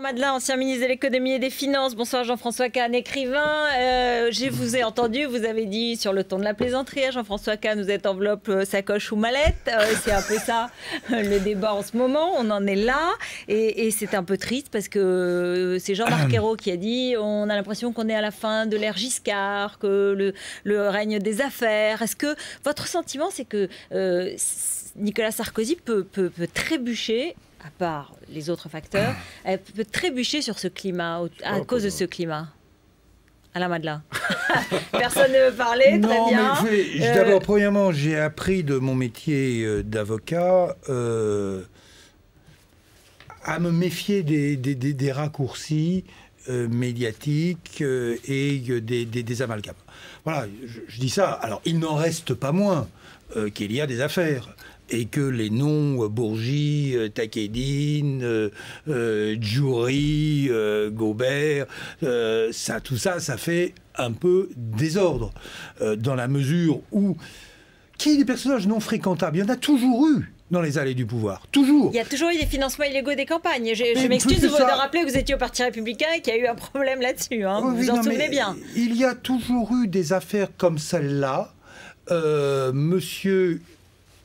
Madelin, ancien ministre de l'économie et des finances. Bonsoir Jean-François Kahn, écrivain. Je vous ai entendu, vous avez dit sur le ton de la plaisanterie, Jean-François Kahn, vous êtes enveloppe, sacoche ou mallette. C'est un peu ça le débat en ce moment, on en est là. Et c'est un peu triste parce que c'est Jean-Marc Ayrault qui a dit on a l'impression qu'on est à la fin de l'ère Giscard, que le règne des affaires. Est-ce que votre sentiment, c'est que Nicolas Sarkozy peut trébucher, à part les autres facteurs, elle peut trébucher sur ce climat, à cause de ce climat? Alain Madelin. Personne ne veut parler, très bien. D'abord, premièrement, j'ai appris de mon métier d'avocat à me méfier des raccourcis médiatiques et des amalgames. Voilà, je dis ça. Alors, il n'en reste pas moins qu'il y a des affaires. Et que les noms Bourgi, Takedine, Djouri, Gobert, tout ça, ça fait un peu désordre. Dans la mesure où... Qui est des personnages non fréquentables? Il y en a toujours eu dans les allées du pouvoir. Toujours. Il y a toujours eu des financements illégaux des campagnes. Je m'excuse de rappeler que vous étiez au Parti républicain et qu'il y a eu un problème là-dessus. Hein. Oui, vous en souvenez bien. Il y a toujours eu des affaires comme celle-là. Monsieur...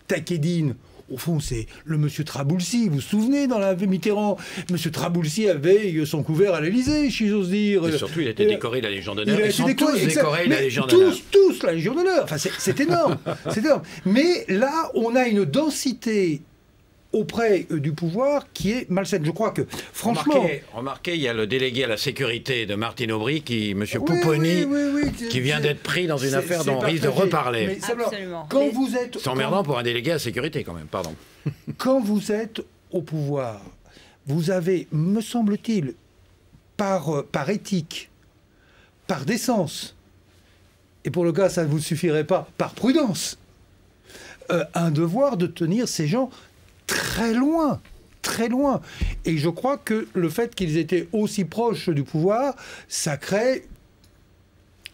Takedine, au fond, c'est le monsieur Traboulsi. Vous vous souvenez, dans la Mitterrand, monsieur Traboulsi avait son couvert à l'Élysée, si j'ose dire. Et surtout, il a été décoré de la Légion d'honneur. Ils sont tous décorés de la Légion d'honneur. Tous la Légion d'honneur. Enfin, c'est énorme. C'est énorme. Mais là, on a une densité auprès du pouvoir qui est malsaine. Je crois que, franchement... Remarquez, il y a le délégué à la sécurité de Martine Aubry, M. Pupponi, qui vient d'être pris dans une affaire dont on risque de reparler. Mais absolument. Quand vous êtes... C'est emmerdant pour un délégué à la sécurité, quand même, pardon. Quand vous êtes au pouvoir, vous avez, me semble-t-il, par éthique, par décence, et pour le cas, ça ne vous suffirait pas, par prudence, un devoir de tenir ces gens très loin, très loin. Et je crois que le fait qu'ils étaient aussi proches du pouvoir, ça crée...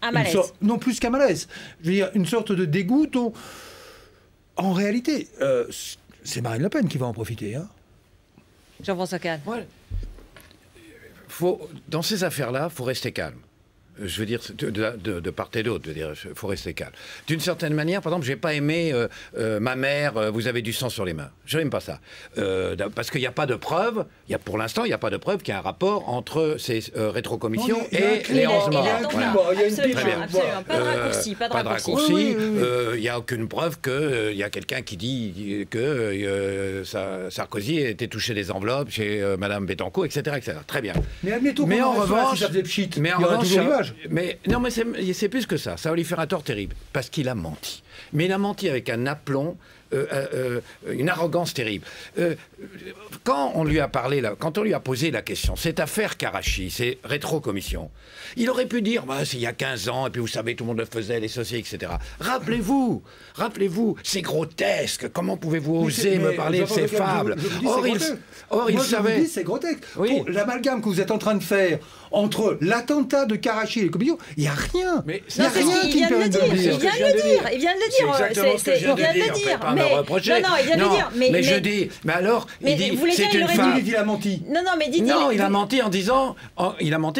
Un malaise. Non, plus qu'un malaise. Je veux dire, une sorte de dégoût dont, en réalité, c'est Marine Le Pen qui va en profiter. Hein. Jean-François Kahn. Ouais. Dans ces affaires-là, il faut rester calme. Je veux dire, de part et d'autre, il faut rester calme. D'une certaine manière, par exemple, j'ai pas aimé ma mère, vous avez du sang sur les mains. Je n'aime pas ça. Parce qu'il n'y a pas de preuve, pour l'instant, il n'y a pas de preuve qu'il y a un rapport entre ces rétrocommissions et les 11 morts. Il y a absolument. Pas de raccourci. Il n'y a aucune preuve qu'il y a quelqu'un qui dit que Sarkozy était touché des enveloppes chez Madame Bettencourt, etc., etc. Très bien. Mais admettons en revanche, mais non, mais c'est plus que ça. Ça va lui faire un tort terrible. Parce qu'il a menti. Mais il a menti avec un aplomb, une arrogance terrible. Quand on lui a parlé, quand on lui a posé la question, cette affaire Karachi, c'est rétrocommission, il aurait pu dire, bah, c'est il y a 15 ans, et puis vous savez, tout le monde le faisait, les sociétés, etc. Rappelez-vous, c'est grotesque. Comment pouvez-vous oser me parler de ces fables? Or, il savait... C'est grotesque. Oui. L'amalgame que vous êtes en train de faire entre l'attentat de Karachi et les commissions, il n'y a rien. Mais il vient de le dire. Il vient de le dire. C'est exactement ce que je viens de dire. Pas me reprocher. Non, il vient de le dire. Mais je dis, mais alors, il dit, c'est une femme. Il a menti. Non, il a menti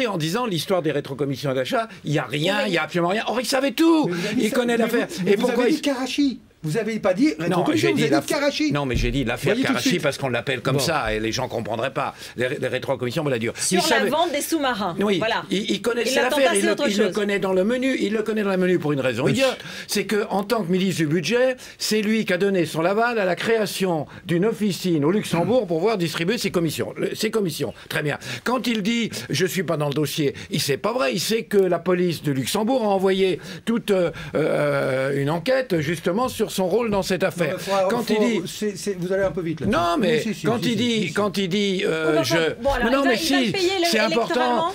en disant l'histoire des rétrocommissions d'achat, il n'y a rien, il n'y a absolument rien. Or, il savait tout. Il connaît l'affaire. Et pourquoi il dit Karachi? Vous n'avez pas dit rétrocommission, vous avez dit Karachi. Non, mais j'ai dit l'affaire Karachi parce qu'on l'appelle comme ça et les gens ne comprendraient pas. Les rétrocommissions, on l'a dit. Sur la vente des sous-marins. Oui, voilà. Il connaissait l'affaire, il le connaît dans le menu. Il le connaît dans le menu pour une raison idiote. C'est qu'en tant que ministre du budget, c'est lui qui a donné son aval à la création d'une officine au Luxembourg pour pouvoir distribuer ses commissions. Très bien. Quand il dit « je ne suis pas dans le dossier », c'est pas vrai. Il sait que la police de Luxembourg a envoyé toute une enquête justement sur son rôle dans cette affaire. Quand il dit... vous allez un peu vite là. Non, mais quand il dit... Non, mais si, c'est important.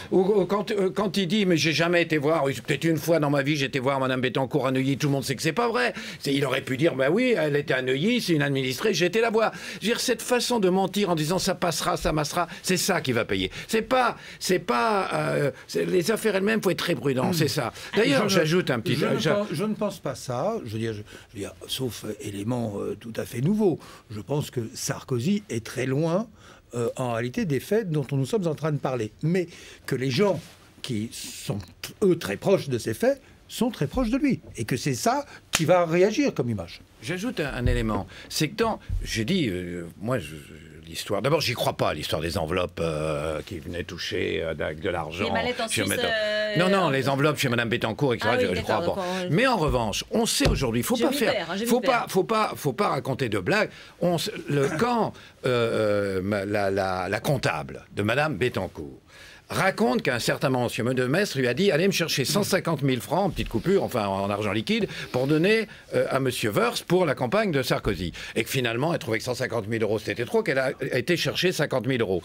Quand il dit, mais j'ai jamais été voir, peut-être une fois dans ma vie, j'étais voir Madame Bettencourt à Neuilly, tout le monde sait que c'est pas vrai. Il aurait pu dire, ben oui, elle était à Neuilly, c'est une administrée, j'ai été la voir. Je veux dire, cette façon de mentir en disant ça passera, ça massera, c'est ça qui va payer. Les affaires elles-mêmes, il faut être très prudent, c'est ça. D'ailleurs, j'ajoute un petit... Je ne pense pas ça, je veux dire, sauf élément tout à fait nouveau. Je pense que Sarkozy est très loin en réalité des faits dont nous sommes en train de parler. Mais que les gens qui sont, eux, très proches de ces faits, sont très proches de lui. Et que c'est ça qui va réagir comme image. J'ajoute un élément. C'est que j'ai dit, moi, l'histoire... D'abord, j'y crois pas, l'histoire des enveloppes qui venaient toucher avec de l'argent. Les mallettes en Suisse, Non, les enveloppes chez Madame Bettencourt, etc. Je crois pas. Mais en revanche, on sait aujourd'hui, faut pas raconter de blagues. Quand la comptable de Madame Bettencourt raconte qu'un certain moment, M. de Mestre lui a dit « Allez me chercher 150 000 francs, en petite coupure, enfin en argent liquide, pour donner à M. Wörth pour la campagne de Sarkozy. » Et que finalement, elle trouvait que 150 000 euros, c'était trop, qu'elle a été chercher 50 000 euros.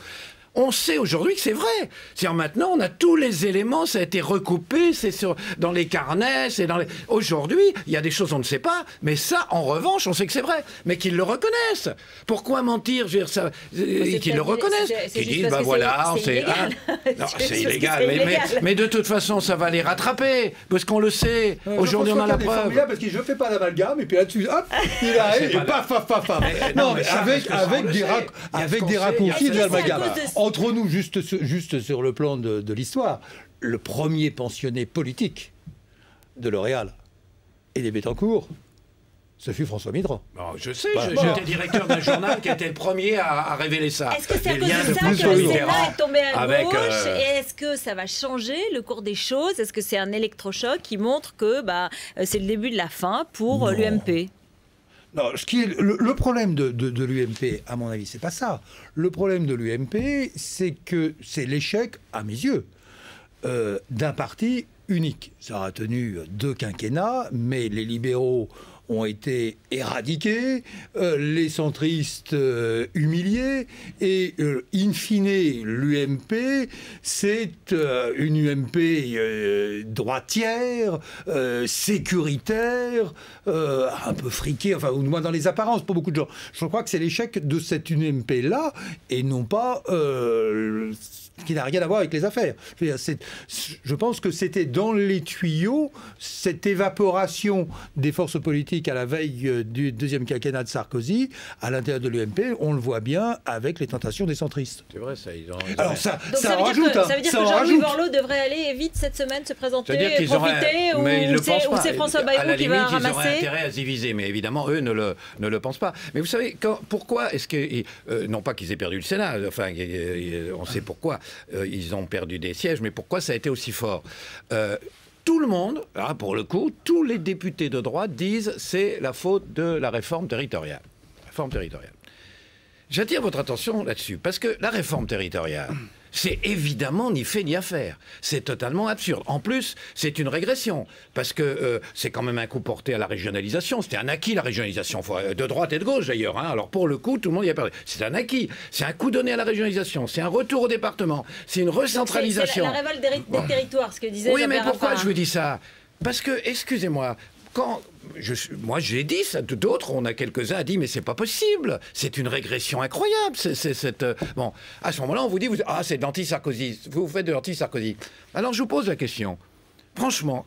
On sait aujourd'hui que c'est vrai. C'est-à-dire maintenant, on a tous les éléments, ça a été recoupé, c'est dans les carnets, c'est dans les... Aujourd'hui, il y a des choses on ne sait pas, mais ça, en revanche, on sait que c'est vrai. Mais qu'ils le reconnaissent. Pourquoi mentir? Je veux dire, ça, qu'ils le reconnaissent. Qu'ils disent, bah voilà, c'est illégal. Mais de toute façon, ça va les rattraper, parce qu'on le sait. Aujourd'hui, on a la preuve. Parce que je ne fais pas d'amalgame, et puis là-dessus, hop, il arrive, et paf. Non, mais avec des raccourcis de l'amalgame. Entre nous, juste sur le plan de l'histoire, le premier pensionné politique de L'Oréal et des Bettencourt, ce fut François Mitterrand. Bon, je sais, j'étais directeur d'un journal qui a été le premier à révéler ça. Est-ce que c'est à cause de ça que le Sénat est tombé à gauche et est-ce que ça va changer le cours des choses? Est-ce que c'est un électrochoc qui montre que c'est le début de la fin pour l'UMP? Non, le problème de l'UMP, à mon avis, c'est pas ça. Le problème de l'UMP, c'est que c'est l'échec, à mes yeux, d'un parti unique. Ça aura tenu 2 quinquennats, mais les libéraux ont été éradiqués, les centristes humiliés, et in fine, l'UMP, c'est une UMP droitière, sécuritaire, un peu friquée, enfin, au moins dans les apparences, pour beaucoup de gens. Je crois que c'est l'échec de cette UMP-là, et non pas... qui n'a rien à voir avec les affaires. Je pense que c'était dans les tuyaux, cette évaporation des forces politiques à la veille du 2e quinquennat de Sarkozy, à l'intérieur de l'UMP, on le voit bien avec les tentations des centristes. C'est vrai, ça, ils ont... Alors ça rajoute. Ça veut dire que Jean-Louis Borloo devrait aller vite cette semaine se présenter, profiter, ou c'est François Bayrou qui va ramasser? Ils auraient intérêt à se diviser, mais évidemment, eux ne le pensent pas. Mais vous savez, pourquoi est-ce que... non pas qu'ils aient perdu le Sénat, enfin, on sait pourquoi. Ils ont perdu des sièges, mais pourquoi ça a été aussi fort? Tout le monde, là, pour le coup, tous les députés de droite disent c'est la faute de la réforme territoriale. J'attire votre attention là-dessus, parce que la réforme territoriale, c'est évidemment ni fait ni à faire. C'est totalement absurde. En plus, c'est une régression, parce que c'est quand même un coup porté à la régionalisation. C'était un acquis, la régionalisation, de droite et de gauche d'ailleurs. Alors pour le coup, tout le monde y a perdu. C'est un acquis. C'est un coup donné à la régionalisation. C'est un retour au département. C'est une recentralisation. C'est la révolte des territoires, ce que disait Oui, Jean-Pierre mais pourquoi Raffarin. je vous dis ça? Parce que, excusez-moi, moi j'ai dit ça, d'autres, on a quelques-uns a dit mais c'est pas possible, c'est une régression incroyable. Bon, à ce moment-là on vous dit c'est de l'anti-Sarkozy, vous faites de l'anti-Sarkozy. Alors je vous pose la question, franchement,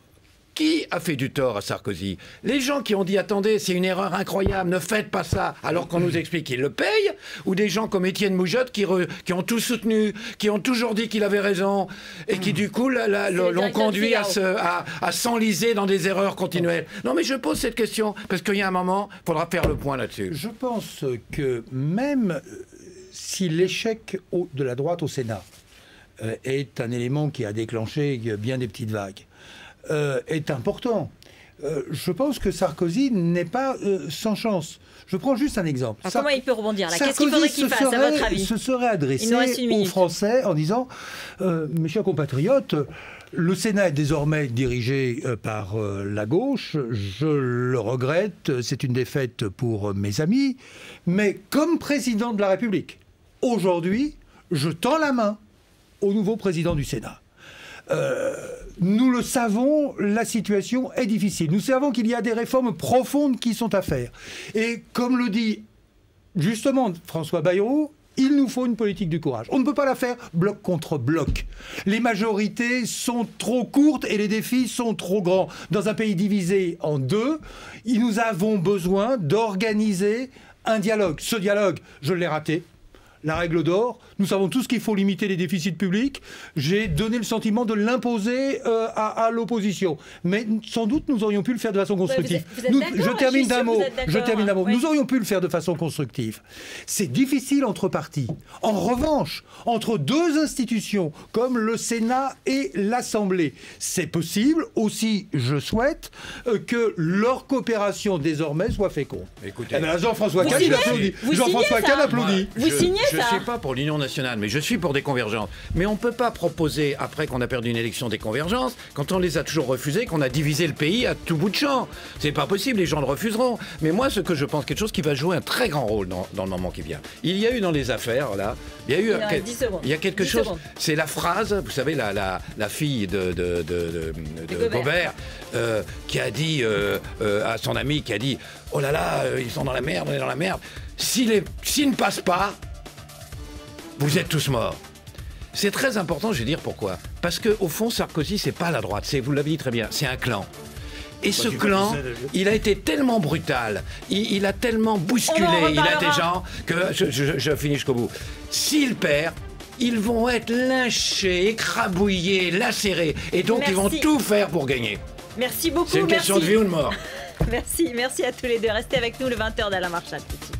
qui a fait du tort à Sarkozy? Les gens qui ont dit attendez, c'est une erreur incroyable, ne faites pas ça, alors qu'on nous explique qu'ils le payent, ou des gens comme Étienne Moujotte qui ont tout soutenu, qui ont toujours dit qu'il avait raison, et qui du coup l'ont conduit à s'enliser dans des erreurs continuelles. Non mais je pose cette question, parce qu'il y a un moment, il faudra faire le point là-dessus. Je pense que même si l'échec de la droite au Sénat est un élément qui a déclenché bien des petites vagues, est important. Je pense que Sarkozy n'est pas sans chance. Je prends juste un exemple. Alors comment il peut rebondir là? Qu'est-ce qu'il faudrait qu'il fasse, à votre avis? Se serait adressé aux Français en disant mes chers compatriotes, le Sénat est désormais dirigé par la gauche. Je le regrette, c'est une défaite pour mes amis. Mais comme président de la République, aujourd'hui, je tends la main au nouveau président du Sénat. Nous le savons, la situation est difficile. Nous savons qu'il y a des réformes profondes qui sont à faire. Et comme le dit justement François Bayrou, il nous faut une politique du courage. On ne peut pas la faire bloc contre bloc. Les majorités sont trop courtes et les défis sont trop grands. Dans un pays divisé en deux, nous avons besoin d'organiser un dialogue. Ce dialogue, je l'ai raté. la règle d'or. Nous savons tous qu'il faut limiter les déficits publics. J'ai donné le sentiment de l'imposer à l'opposition. Mais sans doute, nous aurions pu le faire de façon constructive. Vous êtes d'accord, je termine d'un mot. Oui. Nous aurions pu le faire de façon constructive. C'est difficile entre partis. En revanche, entre deux institutions comme le Sénat et l'Assemblée, c'est possible. Aussi, je souhaite que leur coopération désormais soit féconde. Écoutez, Eh bien, Jean-François Kahn, il applaudit. Jean-François Kahn applaudit. Vous signez ça? Je ne suis pas pour l'Union nationale, mais je suis pour des convergences. Mais on ne peut pas proposer, après qu'on a perdu une élection, des convergences, quand on les a toujours refusées, qu'on a divisé le pays à tout bout de champ. C'est pas possible, les gens le refuseront. Mais moi, ce que je pense, quelque chose qui va jouer un très grand rôle dans le moment qui vient. Il y a eu dans les affaires, là, il y a quelque chose. C'est la phrase, vous savez, la fille de Gobert, qui a dit à son ami, qui a dit « Oh là là, ils sont dans la merde, on est dans la merde. S'ils ne passent pas, vous êtes tous morts. » C'est très important, je vais dire pourquoi. Parce qu'au fond, Sarkozy, c'est pas la droite, vous l'avez dit très bien, c'est un clan. Et ce clan, il a été tellement brutal, il a tellement bousculé, il a des gens, que je finis jusqu'au bout. S'il perd, ils vont être lynchés, écrabouillés, lacérés. Et donc, ils vont tout faire pour gagner. Merci beaucoup. C'est une question de vie ou de mort. Merci à tous les deux. Restez avec nous le 20h d'Alain Marchal tout de suite.